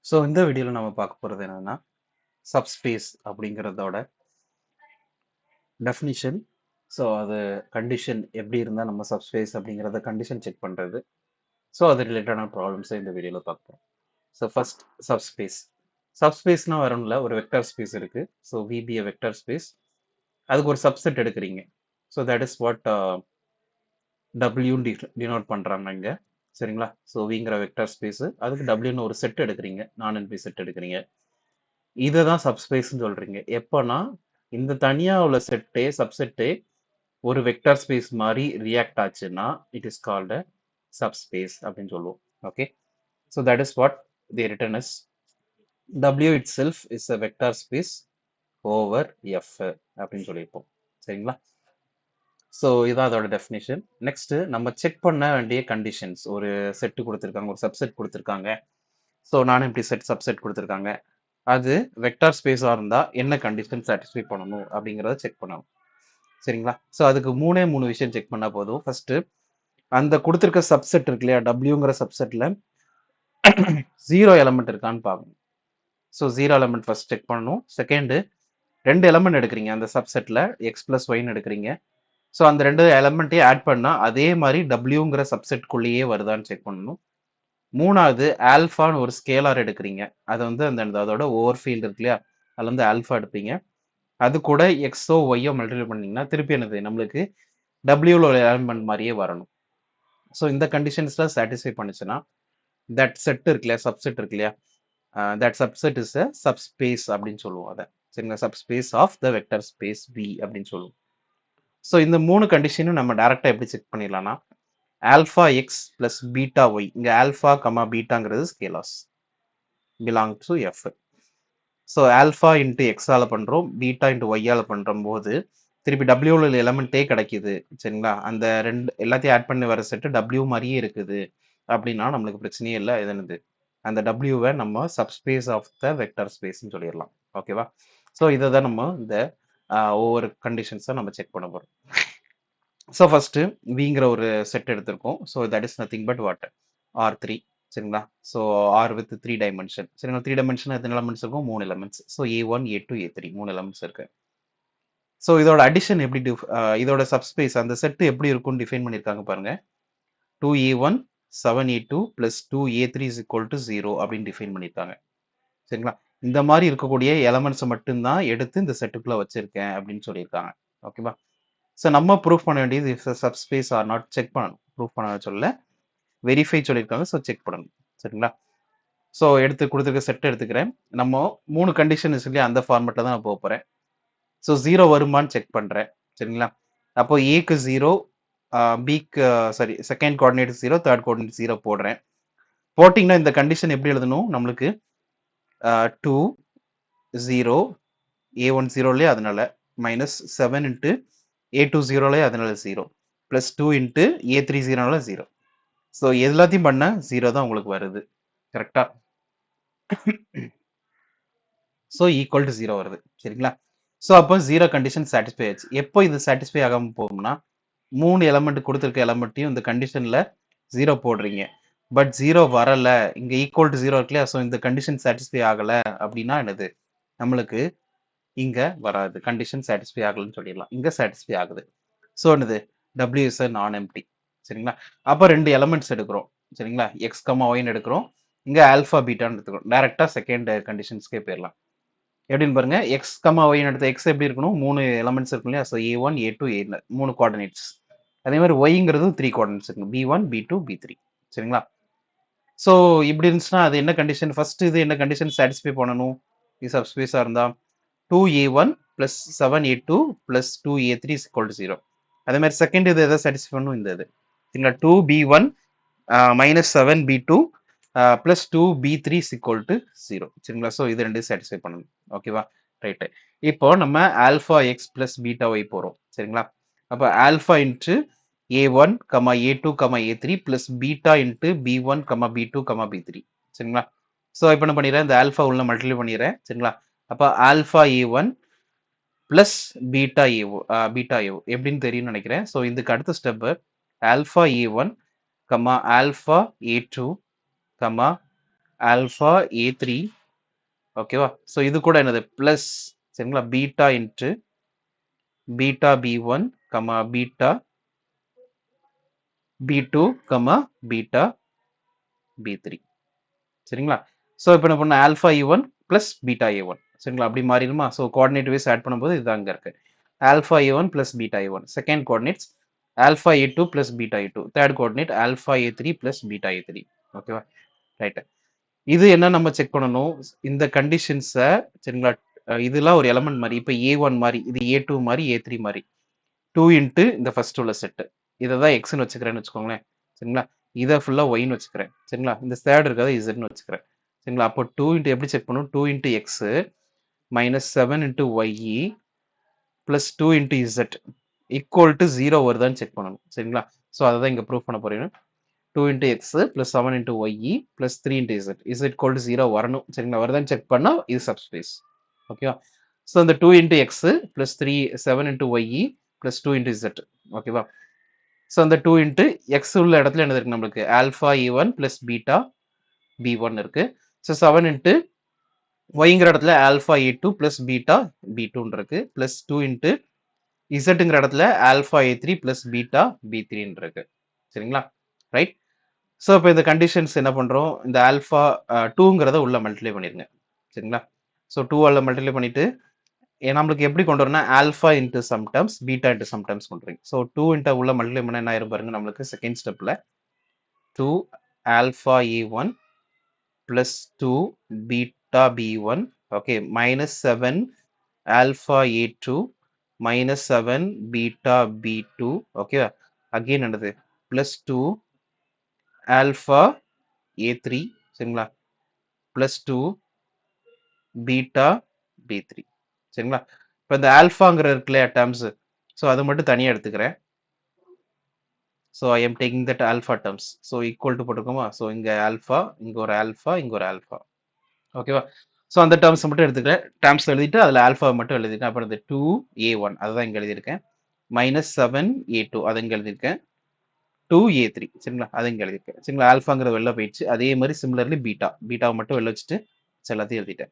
So இந்த வீடியோவில் நம்ம பார்க்க போகிறது என்னன்னா சப்ஸ்பேஸ் அப்படிங்கிறதோட டெஃபினிஷன். ஸோ அது கண்டிஷன் எப்படி இருந்தால் நம்ம சப்ஸ்பேஸ் அப்படிங்கிறத கண்டிஷன் செக் பண்ணுறது. ஸோ அது ரிலேட்டடான ப்ராப்ளம்ஸை இந்த வீடியோவில் பார்ப்போம். So first subspace. சப்ஸ்பேஸ்னால் வரணும்ல ஒரு வெக்டர் ஸ்பேஸ் இருக்குது. ஸோ விபி வெக்டர் ஸ்பேஸ், அதுக்கு ஒரு சப்செட் எடுக்கிறீங்க. ஸோ தட் இஸ் வாட் டபிள்யூன்னு டினோட் பண்ணுறாங்க இங்கே. சரிங்களா? ஸோ விங்கிற வெக்டர் ஸ்பேஸு, அதுக்கு டபிள்யூன்னு ஒரு செட் எடுக்கிறீங்க, நான் என்பி செட் எடுக்கிறீங்க. இதை தான் சப்ஸ்பேஸ்ன்னு சொல்றீங்க. எப்போனா இந்த தனியா உள்ள செட்டே சப்செட்டே ஒரு வெக்டர் ஸ்பேஸ் மாதிரி ரியாக்ட் ஆச்சுன்னா இட் இஸ் கால்ட் சப்ஸ்பேஸ் அப்படின்னு சொல்லுவோம். Okay, so that is what the return is W itself is a vector space over F அப்படின்னு சொல்லியிருப்போம். சரிங்களா? ஸோ இதான் அதோட டெஃபினிஷன். நெக்ஸ்ட் நம்ம செக் பண்ண வேண்டிய கண்டிஷன்ஸ். ஒரு செட்டு கொடுத்துருக்காங்க, ஒரு சப்செட் கொடுத்துருக்காங்க. ஸோ நான் இப்படி செட் சப்செட் கொடுத்துருக்காங்க. அது வெக்டார் ஸ்பேஸாக இருந்தால் என்ன கண்டிஷன் சாட்டிஸ்ஃபை பண்ணணும் அப்படிங்கிறத செக் பண்ணணும். சரிங்களா? ஸோ அதுக்கு மூணு விஷயம் செக் பண்ணால் போதும். ஃபர்ஸ்ட்டு அந்த கொடுத்துருக்க சப்செட் இருக்கு இல்லையா, டபிள்யூங்கிற சப்செட்டில் 0 எலமெண்ட் இருக்கான்னு பார்க்கணும். ஸோ 0 எலமெண்ட் ஃபர்ஸ்ட் செக் பண்ணணும். செகண்டு 2 எலமெண்ட் எடுக்கிறீங்க அந்த சப்செட்டில், எக்ஸ் ப்ளஸ் ஒய்ன்னு எடுக்கிறீங்க. ஸோ அந்த 2 எலமெண்ட்டையும் ஆட் பண்ணால் அதே மாதிரி டபிள்யூங்கிற சப்செட்குள்ளேயே வருதான்னு செக் பண்ணணும். மூணாவது ஆல்ஃபான்னு ஒரு ஸ்கேலார் எடுக்கிறீங்க. அதை வந்து அந்த அதோட ஓவர் ஃபீல்டு இருக்கு இல்லையா, அதில் வந்து ஆல்ஃபா எடுப்பீங்க. அது கூட எக்ஸோ ஒய்யோ மல்டிப்ளை பண்ணிங்கன்னா திருப்பி என்னது நம்மளுக்கு டபிள்யூல ஒரு எலமெண்ட் மாதிரியே வரணும். ஸோ இந்த கண்டிஷன்ஸ்லாம் சாட்டிஸ்ஃபை பண்ணுச்சுன்னா தட் செட் இருக்கு இல்லையா, சப்செட் இருக்கு இல்லையா, that subset is a subspace அப்படின்னு சொல்லுவோம். அதை சரிங்களா, subspace of the vector space V அப்படின்னு சொல்லுவோம். ஸோ இந்த மூணு கண்டிஷனும் நம்ம டேரெக்டாக எப்படி செக் பண்ணிடலாம்னா alpha X plus beta y, இங்கே ஆல்ஃபா கமா பீட்டாங்கிறது scalars belong to F. So alpha into எக்ஸால் பண்ணுறோம், பீட்டா இன்ட்டு ஒய்யால் பண்ணுற போது திருப்பி டபிள்யூவில் எலமெண்ட்டே கிடைக்குது. சரிங்களா? அந்த ரெண்டு எல்லாத்தையும் ஆட் பண்ணி வர செட்டு டபிள்யூ மாதிரியே இருக்குது அப்படின்னா நம்மளுக்கு பிரச்சனையே இல்லை. இது என்னது, அந்த டபிள்யூவை நம்ம சப்ஸ்பேஸ் ஆஃப் த வெக்டர் ஸ்பேஸ்ன்னு சொல்லிடலாம். ஓகேவா? ஸோ இதை தான் நம்ம இந்த ஒவ்வொரு கண்டிஷன்ஸை நம்ம செக் பண்ண போகிறோம். ஸோ ஃபர்ஸ்ட் விங்கிற ஒரு செட் எடுத்திருக்கோம். So that is nothing but what R3. சரிங்களா? So R with 3 dimension. சரிங்களா? 3 டைமென்ஷன் எத்தனை எலமெண்ட்ஸ் இருக்கும்? 3 elements. So A1 A2 A3 3 elements இருக்கு. ஸோ இதோட அடிஷன் எப்படி இதோட சப்ஸ்பேஸ் அந்த செட் எப்படி இருக்கும்னு டிஃபைன் பண்ணியிருக்காங்க பாருங்க. 2A1 7A2 plus 2A3 is equal to 0 அப்படின்னு டிஃபைன் பண்ணியிருக்காங்க. சரிங்களா? இந்த மாதிரி இருக்கக்கூடிய எலமெண்ட்ஸை மட்டும்தான் எடுத்து இந்த செட்டுக்குள்ள வச்சிருக்கேன் அப்படின்னு சொல்லியிருக்காங்க. ஓகேவா? ஸோ நம்ம ப்ரூஃப் பண்ண வேண்டியது சப்ஸ்பேஸ் ஆர் நாட் செக் பண்ணணும். ப்ரூஃப் பண்ண சொல்ல வெரிஃபை சொல்லியிருக்காங்க. ஸோ செக் பண்ணணும். சரிங்களா? ஸோ எடுத்து கொடுத்துருக்க செட் எடுத்துக்கிறேன். நம்ம 3 கண்டிஷன் சொல்லி அந்த ஃபார்மெட்டில் தான் நான் போக போகிறேன். ஸோ 0 வருமானு செக் பண்ணுறேன். சரிங்களா? அப்போ ஏக்கு 0, பிக்கு sorry second coordinate 0, third coordinate 0 போடுறேன். போட்டிங்கன்னா இந்த கண்டிஷன் எப்படி எழுதணும் நம்மளுக்கு, 2 0 A1 0லே அதனால மைனஸ் 7 இன்ட்டு A2 0லே அதனால 0 ப்ளஸ் 2 இன்ட்டு A3 0னால 0. ஸோ எல்லாத்தையும் பண்ண 0 தான் உங்களுக்கு வருது. கரெக்டா? ஸோ ஈக்குவல் டு 0 வருது. சரிங்களா? ஸோ அப்போ 0 கண்டிஷன் சாட்டிஸ்ஃபை ஆச்சு. எப்போ இது சாட்டிஸ்ஃபை ஆகாமல் போகும்னா 3 எலமெண்ட் கொடுத்துருக்க எலமெண்ட்டையும் இந்த கண்டிஷனில் 0 போடுறீங்க. பட் 0 வரல, இங்கே ஈக்குவல் டு 0 இருக்கு இல்லையா, ஸோ இந்த கண்டிஷன் சாட்டிஸ்ஃபை ஆகலை அப்படின்னா என்னது, நம்மளுக்கு இங்கே வராது, கண்டிஷன் சாட்டிஸ்ஃபை ஆகலைன்னு சொல்லிடலாம். இங்கே சாட்டிஸ்ஃபை ஆகுது. ஸோ என்னது, W is a நான் எம்டி. சரிங்களா? அப்போ 2 எலமெண்ட்ஸ் எடுக்கிறோம். சரிங்களா? எக்ஸ் கமா ஒய்ன்னு எடுக்கிறோம். இங்கே ஆல்ஃபா பீட்டான்னு எடுத்துக்கிறோம். டேரெக்டாக செகண்ட் கண்டிஷன்ஸ்க்கே போயிடலாம். எப்படின்னு பாருங்க, எக்ஸ் கமா ஒய்ன்னு எடுத்த எக்ஸ் எப்படி இருக்கணும், 3 எலமெண்ட்ஸ் இருக்கும் இல்லையா, so A1 A2 A 3 coordinates. அதே மாதிரி ஒய்ங்கிறது 3 கோஆர்டினேட்ஸ் இருக்கும், B1 B2 B3. சரிங்களா? ஸோ இப்படி இருந்துச்சுன்னா அது என்ன கண்டிஷன், ஃபர்ஸ்ட் இது என்ன கண்டிஷன் சாட்டிஸ்ஃபை பண்ணணும், இது சப்ஸ்பேஸாக இருந்தால் 2A1 plus 7A2 plus 2A3 is equal to 0. அதே மாதிரி செகண்ட் இது எதை சாட்டிஸ்ஃபை பண்ணணும், இந்த இது சரிங்களா, 2B1 minus 7B2 plus 2B3 is equal to 0. சரிங்களா? ஸோ இது ரெண்டு சாட்டிஸ்ஃபை பண்ணணும். ஓகேவா? ரைட்டு. இப்போ நம்ம alpha X plus beta Y போகிறோம். சரிங்களா? அப்போ alpha into A1 comma A2 comma A3 plus beta into B1 comma B2 comma B3. சரிங்களா? ஸோ இப்போ என்ன பண்ணிடுறேன், இந்த ஆல்ஃபா உள்ள மல்டிப்ளை பண்ணிடுறேன். சரிங்களா? அப்போ alpha A1 plus beta AO எப்படின்னு தெரியும்னு நினைக்கிறேன். ஸோ இதுக்கு அடுத்த step alpha A1 comma alpha A2 comma alpha A3 ஓகேவா. ஸோ இது கூட என்னது பிளஸ் சரிங்களா beta into beta B1 comma beta B2 comma beta B3 சரிங்களா. ஸோ இப்போ என்ன பண்ண alpha E1 plus beta A1 சரிங்களா. அப்படி மாறிடுமா. ஸோ கோஆர்டினேட் வைஸ் ஆட் பண்ணும்போது இது அங்கே இருக்கு. Alpha A1 plus beta A1 second coordinates alpha A2 plus beta A2 third coordinate alpha A3 plus beta A3 ஓகேவா. ரைட். இது என்ன நம்ம செக் பண்ணணும் இந்த கண்டிஷன்ஸை சரிங்களா. இதெல்லாம் ஒரு எலமெண்ட் மாதிரி இப்போ A1 மாதிரி இது A2 மாதிரி A3 மாதிரி 2 இன்ட்டு இந்த ஃபர்ஸ்ட் உள்ள செட்டு இதை தான் எக்ஸ்ன்னு வச்சுக்கிறேன்னு வச்சுக்கோங்களேன் சரிங்களா. இதை ஃபுல்லாக ஒய்னு வச்சுக்கிறேன் சரிங்களா. இந்த தேர்ட் இருக்கிறத இசட்னு வச்சுக்கிறேன் சரிங்களா. அப்போ 2 இன்ட்டு எப்படி செக் பண்ணணும் 2 இன்ட்டு எக்ஸு மைனஸ் 7 இன்ட்டு ஒய்இ plus 2 into z equal to 0 வருதான்னு செக் பண்ணணும் சரிங்களா. ஸோ அதை தான் இங்கே ப்ரூவ் பண்ண போறேன். 2 into x plus 7 into y plus 3 into z is it equal to 0 வரணும் சரிங்களா. வருதான்னு செக் பண்ணா இது சப்ஸ்பேஸ் ஓகேவா. ஸோ இந்த 2 into x plus 3 7 into y plus 2 into z ஓகேவா. ஸோ அந்த 2 into x உள்ள இடத்துல என்ன இருக்கு நம்மளுக்கு alpha E1 plus beta B1 இருக்கு. ஸோ 7 into yங்கிற இடத்துல alpha E2 plus beta B2 இருக்கு பிளஸ் 2 into zங்கிற இடத்துல alpha A3 plus beta B3 இருக்கு சரிங்களா. ரைட். ஸோ இப்போ இந்த கண்டிஷன்ஸ் என்ன பண்ணுறோம் இந்த ஆல்ஃபா 2ங்கிறத உள்ள மல்டிப்ளை பண்ணிருங்க சரிங்களா. ஸோ 2ஆல் மல்டிப்ளை பண்ணிட்டு நம்மளுக்கு எப்படி கொண்டு வரணும்னா alpha into sometimes beta into sometimes கொண்டு வரீங்க. ஸோ 2 இன்ட்டு உள்ள மல்டிப்ளை பண்ண என்ன ஆயிரும் பாருங்க நம்மளுக்கு செகண்ட் ஸ்டெப்பில் 2 alpha E1 plus 2 beta B1 okay minus 7 alpha A2 minus 7 beta B2 okay again என்னது ப்ளஸ் 2 ஆல்ஃபா A3 சரிங்களா ப்ளஸ் 2 பீட்டா B3 சரிங்களா. இப்போ இந்த ஆல்ஃபாங்கிற இருக்குல்ல டேர்ம்ஸ் ஸோ அது மட்டும் தனியாக எடுத்துக்கிறேன். So I am taking that alpha terms so equal to போட்டுக்கோமா. ஸோ இங்கே ஆல்ஃபா இங்கே ஒரு ஆல்ஃபா இங்கே ஒரு ஆல்ஃபா ஓகேவா. ஸோ அந்த டேர்ம்ஸ் மட்டும் எடுத்துக்கிறேன். டேர்ம்ஸ் எழுதிட்டு அதில் ஆல்ஃபா மட்டும் எழுதிருக்கேன். அப்புறம் இந்த 2A1 அதுதான் இங்கே எழுதியிருக்கேன். மைனஸ் 7A2 அதை இங்கே எழுதியிருக்கேன். 2A3 சரிங்களா அதை இங்கே எழுதியிருக்கேன் சரிங்களா. ஆல்ஃபாங்கிறது வெளில போயிடுச்சு. அதே மாதிரி சிமிலர்லி பீட்டாவை மட்டும் வெளில வச்சுட்டு எல்லாத்தையும் எழுதிட்டேன்.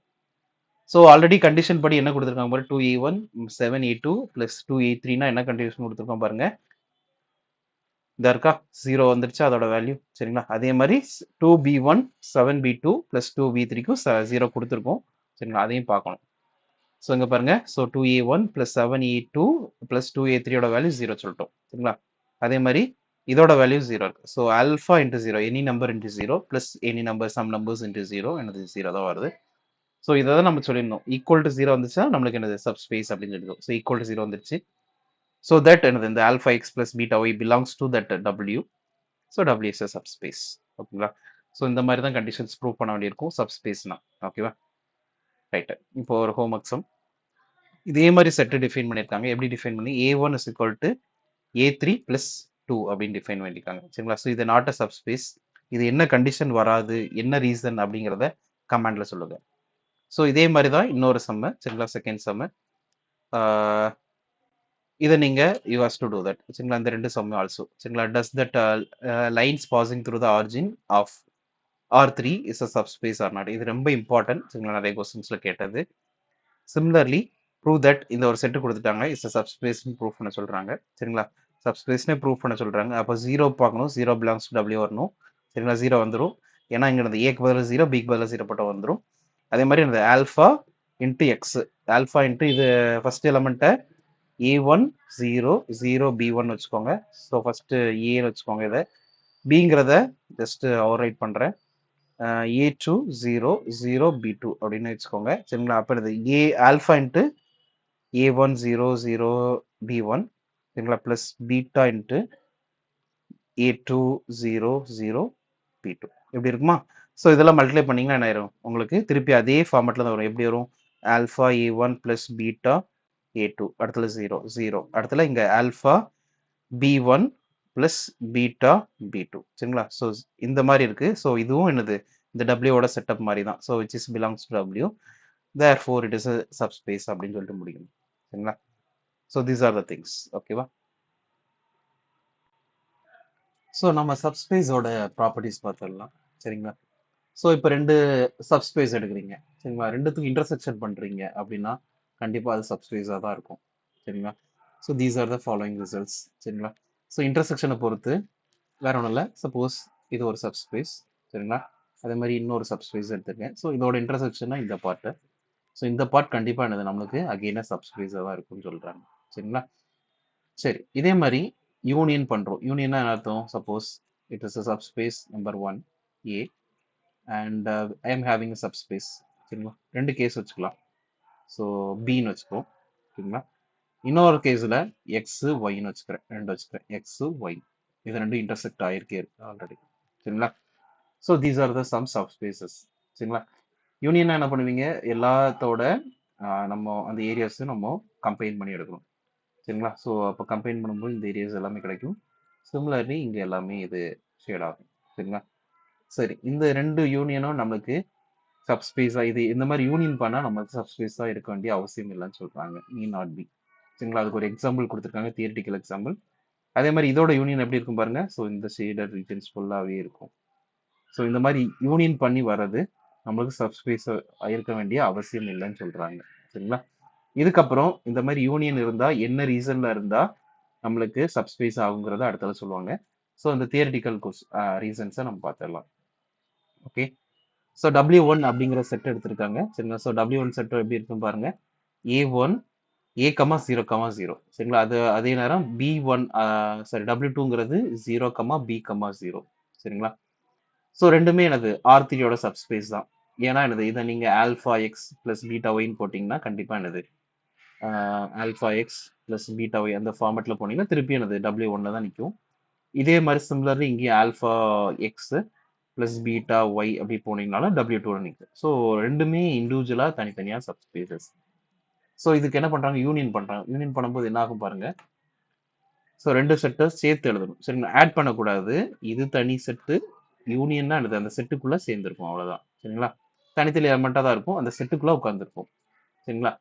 ஸோ ஆல்ரெடி கண்டிஷன் படி என்ன கொடுத்துருக்காங்க பாரு 2A1 7A2 ப்ளஸ் 2A3னா என்ன கண்டிஷன் கொடுத்துருக்கோம் பாருங்க இதா இருக்கா 0 வந்துருச்சு அதோட வேல்யூ சரிங்களா. அதே மாதிரி 2B1 7B2 ப்ளஸ் 2B3க்கும் 0 கொடுத்துருக்கோம் சரிங்களா. அதையும் பார்க்கணும். ஸோ இங்கே பாருங்க so 2A1 plus 7A2 plus 2A3யோட வேல்யூ 0 சொல்லிட்டோம் சரிங்களா. அதே மாதிரி இதோட வேல்யூ 0 இருக்கு. So alpha into 0 any number into 0 plus any number some numbers into 0 எனது 0 தான் வருது. ஸோ இதை தான் நம்ம சொல்லிடணும் ஈக்குவல் டு 0 வந்துச்சுன்னா நம்மளுக்கு என்னது சப்ஸ்பேஸ் அப்படின்னு சொல்லிடும். ஸோ ஈக்குவல் டு 0 வந்துருச்சு. ஸோ தட் என்னது இந்த alpha X plus beta Y belongs to that W. So W is subspace ஓகேங்களா. ஸோ இந்த மாதிரி தான் கண்டிஷன்ஸ் ப்ரூவ் பண்ண வேண்டியிருக்கும் சப்ஸ்பேஸ்னா ஓகேவா. ரைட்டு. இப்போ ஒரு ஹோம் ஒர்க் சம் இதே மாதிரி செட்டு டிஃபைன் பண்ணியிருக்காங்க. எப்படி டிஃபைன் பண்ணி A1 is equal to A3 plus 2 அப்படின்னு டிஃபைன் பண்ணியிருக்காங்க சரிங்களா. ஸோ இது நாட் அ சப்ஸ்பேஸ். இது என்ன கண்டிஷன் வராது என்ன ரீசன் அப்படிங்கிறத கமெண்ட்ல சொல்லுங்க. ஸோ இதே மாதிரி தான் இன்னொரு சம்மு சரிங்களா செகண்ட் சம்மு இதை நீங்க you has to do that சரிங்களா. இந்த ரெண்டு சம்மு ஆல்சோ சரிங்களா. Does that lines passing through the origin of R3 is a subspace or not இது ரொம்ப இம்பார்ட்டன்ட் சரிங்களா. நிறைய கொஸ்டின்ஸ்ல கேட்டது. சிமிலர்லி ப்ரூவ் தட் இந்த ஒரு செட்டு கொடுத்துட்டாங்க இஸ் அ சப்ஸ்பேஸ்னு ப்ரூவ் பண்ண சொல்றாங்க சரிங்களா. சப்ஸ்பேஸ்னே ப்ரூவ் பண்ண சொல்றாங்க. அப்போ 0 பார்க்கணும் 0 பிலாங்ஸ் டு W வரணும் சரிங்களா. 0 வந்துடும் ஏன்னா இங்கே இந்த ஏக்கு பதில் 0 பிக்கு பதில் 0 போட்ட வந்துடும். அதே மாதிரி இந்த alpha into X alpha into இது ஃபர்ஸ்ட் எலமெண்ட்டை A1 0 0 B1 வச்சுக்கோங்க. ஸோ ஃபர்ஸ்ட் ஏன்னு வச்சுக்கோங்க. இதை பிங்கிறத ஜஸ்ட் ஓவர் ரைட் பண்ணுறேன். A2 0 0 B2 அப்படின்னு வச்சுக்கோங்க சரிங்களா. அப்போ இது A alpha into A1 0 0 B1 சரிங்களா plus beta into A2 0 0 B2 எப்படி இருக்குமா. ஸோ இதெல்லாம் மல்டிப்ளை பண்ணிங்கன்னா என்ன ஆயிரும் உங்களுக்கு திருப்பி அதே ஃபார்மெட்டில் தான் வரும். எப்படி வரும் alpha A1 plus beta A2 அடுத்தல 0 0 அடுத்தல இங்கே alpha B1 plus beta B2 சரிங்களா. ஸோ இந்த மாதிரி இருக்கு. ஸோ இதுவும் என்னது இந்த டபிள்யூவோட செட்டப் மாதிரி தான். So which is belongs to W therefore it is a subspace அப்படின்னு சொல்லிட்டு முடியும் சரிங்களா. So these are the things ஓகேவா. ஸோ நம்ம சப்ஸ்பேஸோட ப்ராப்பர்ட்டிஸ் பார்த்துடலாம் சரிங்களா. ஸோ இப்போ ரெண்டு சப்ஸ்பேஸ் எடுக்கிறீங்க சரிங்களா, ரெண்டுத்துக்கும் இன்டர்செக்ஷன் பண்றீங்க அப்படின்னா கண்டிப்பா அது சப்ஸ்பேஸாக தான் இருக்கும் சரிங்களா. So these are the following results சரிங்களா. ஸோ இன்டர்செக்ஷனை பொறுத்து வேற ஒன்றும் இல்லை, சப்போஸ் இது ஒரு சப்ஸ்பேஸ் சரிங்களா, அதே மாதிரி இன்னொரு சப்ஸ்பேஸ் எடுத்துருக்கேன். ஸோ இதோட இன்டர்செக்ஷனா இந்த பார்ட்டு. ஸோ இந்த பார்ட் கண்டிப்பாக என்னது நம்மளுக்கு அகெயினாக சப்ஸ்பேஸாக தான் இருக்கும்னு சொல்கிறாங்க சரிங்களா. சரி, இதே மாதிரி யூனியன் பண்ணுறோம். யூனியன்னா என்ன அர்த்தம்? Suppose it is a subspace number 1 A and I am having a subspace சரிங்களா. ரெண்டு கேஸ் வச்சுக்கலாம். ஸோ பின்னு வச்சுப்போம் சரிங்களா. இன்னொரு கேஸில் எக்ஸு ஒய்ன்னு வச்சுக்கிறேன், ரெண்டு வச்சுக்கிறேன், எக்ஸு ஒய். இது ரெண்டும் இன்டர்செக்ட் ஆகிருக்கே ஆல்ரெடி சரிங்களா. So these are the sum subspaces சரிங்களா. யூனியனா என்ன பண்ணுவீங்க, எல்லாத்தோட நம்ம அந்த ஏரியாஸும் நம்ம கம்பைன் பண்ணி எடுக்கணும் சரிங்களா. ஸோ அப்போ கம்பைன் பண்ணும்போது இந்த ஏரியாஸ் எல்லாமே கிடைக்கும். சிமிலர்லி இங்கே எல்லாமே இது ஷேட் ஆகும் சரிங்களா. சரி, இந்த ரெண்டு யூனியனும் நம்மளுக்கு சப்ஸ்பேஸாக இது இந்த மாதிரி யூனியன் பண்ணால் நம்மளுக்கு சப்ஸ்பேஸாக இருக்க வேண்டிய அவசியம் இல்லைன்னு சொல்கிறாங்க, நீ நாட் பி சரிங்களா. அதுக்கு ஒரு எக்ஸாம்பிள் கொடுத்துருக்காங்க, தியரிட்டிக்கல் எக்ஸாம்பிள். அதே மாதிரி இதோட யூனியன் எப்படி இருக்கும் பாருங்க. ஸோ இந்த ஷேடட் ரீஜன்ஸ் ஃபுல்லாகவே இருக்கும். ஸோ இந்த மாதிரி யூனியன் பண்ணி வர்றது நம்மளுக்கு சப்ஸ்பேஸ் இருக்க வேண்டிய அவசியம் இல்லைன்னு சொல்றாங்க சரிங்களா. இதுக்கப்புறம் இந்த மாதிரி யூனியன் இருந்தா என்ன ரீசன்ல இருந்தா நம்மளுக்கு சப்ஸ்பேஸ் ஆகுங்கிறத அடுத்தது சொல்லுவாங்க. ஸோ அந்த தியரிட்டிக்கல் ரீசன்ஸை நம்ம பார்த்துடலாம். ஓகே, ஸோ W1 அப்படிங்கிற செட் எடுத்திருக்காங்க சரிங்களா. ஸோ W1 செட் எப்படி இருக்கும் பாருங்க. A1 A,0,0 சரிங்களா. அதே நேரம் B1 சாரி W2ங்கிறது 0,B,0 சரிங்களா. ஸோ ரெண்டுமே எனது R3யோட சப்ஸ்பேஸ் தான். ஏன்னா எனது இதை நீங்க ஆல்ஃபா எக்ஸ் பிளஸ் பீட்டா ஒய்ன்னு போட்டிங்கன்னா கண்டிப்பா எனது alpha X plus beta Y அந்த ஃபார்மெட்ல போனீங்கன்னா திருப்பி எனது W1 தான் நிற்கும். இதே மாதிரி சிமிலர்லி இங்கேயும் alpha X plus beta Y அப்படி போனீங்கனாலும் W2 நிற்கும். ஸோ ரெண்டுமே இண்டிவிஜுவலா தனித்தனியா சப்ஸ்பேசஸ். ஸோ இதுக்கு என்ன பண்றாங்க, யூனியன் பண்றாங்க. யூனியன் பண்ணும்போது என்ன ஆகும் பாருங்க. ஸோ ரெண்டு செட்டை சேர்த்து எழுதணும் சரிங்களா, ஆட் பண்ணக்கூடாது. இது தனி செட்டு, யூனியன்னா எழுது அந்த செட்டுக்குள்ள சேர்ந்துருக்கும், அவ்வளவுதான் சரிங்களா. தனித்தனி எலமெண்டா தான் இருக்கும், அந்த செட்டுக்குள்ள உட்காந்துருக்கும் சரிங்களா.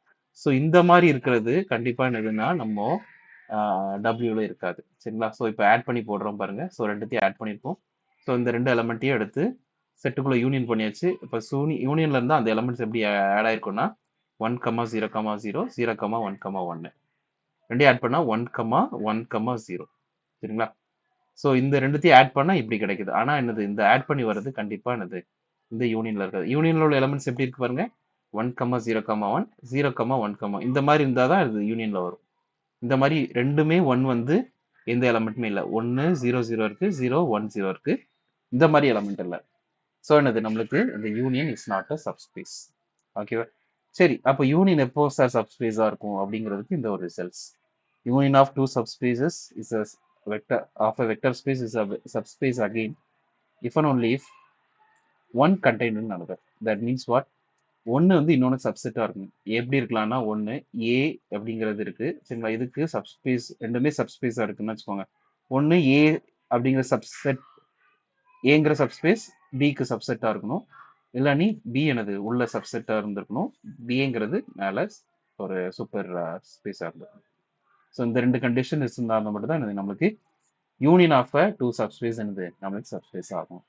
ஸோ இந்த மாதிரி இருக்கிறது கண்டிப்பா என்னதுன்னா நம்ம டபிள்யூல இருக்காது சரிங்களா. ஸோ இப்போ ஆட் பண்ணி போடுறோம் பாருங்க. ஸோ ரெண்டுத்தையும் ஆட் பண்ணியிருக்கோம். ஸோ இந்த ரெண்டு எலமெண்ட்டையும் எடுத்து செட்டுக்குள்ள யூனியன் பண்ணியாச்சு. இப்போ யூனியன்ல இருந்தா அந்த எலமெண்ட்ஸ் எப்படி ஆட் ஆயிருக்கும்னா 1,0,0 0,1,1 ரெண்டையும் ஆட் பண்ணா 1,1,0 சரிங்களா. ஸோ இந்த ரெண்டுத்தையும் ஆட் பண்ணா இப்படி கிடைக்குது. ஆனா என்னது, இந்த ஆட் பண்ணி வர்றது கண்டிப்பா என்னது இந்த யூனியன்ல இருக்காது. யூனியன்ல உள்ள எலமெண்ட்ஸ் எப்படி இருக்கு பாருங்க. 1,0,1 0,1, இந்த மாதிரி இருந்தாதான் இது யூனியன்ல வரும். இந்த மாதிரி ரெண்டுமே 1 வந்து எந்த எலமெண்ட்டுமே இல்லை. 1 0 0 இருக்கு, 0 1 0 இருக்கு, இந்த மாதிரி எலமெண்ட் இல்லை. ஸோ என்னது நம்மளுக்கு இந்த union is not a subspace. ஓகேவா. சரி, அப்போ யூனியன் எப்போ சார் சப்ஸ்பேஸா இருக்கும் அப்படிங்கிறதுக்கு இந்த ஒரு results. Union of two subspaces is a vector of a vector space is a subspace again if and only if one contained in another. That means what? ஒன்று வந்து இன்னொன்று சப்செட்டாக இருக்கும். எப்படி இருக்கலாம்னா, ஒன்று ஏ அப்படிங்கிறது இருக்கு சரிங்களா. இதுக்கு சப்ஸ்பேஸ் ரெண்டுமே சப்ஸ்பேஸாக இருக்குன்னு வச்சுக்கோங்க. ஒன்று ஏ அப்படிங்கிற சப்செட், ஏங்கிற சப்ஸ்பேஸ் பிக்கு சப்செட்டாக இருக்கணும். இல்லாட்டி பி எனது உள்ள சப்செட்டாக இருந்திருக்கணும். பிங்கிறது மேலே ஒரு சூப்பர் ஸ்பேஸாக இருந்திருக்கும். ஸோ இந்த ரெண்டு கண்டிஷன் இருந்தால் மட்டும் தான் நம்மளுக்கு யூனியன் ஆஃப் டூ சப்ஸ்பேஸ் என்னது நம்மளுக்கு சப்ஸ்பேஸ் ஆகும்.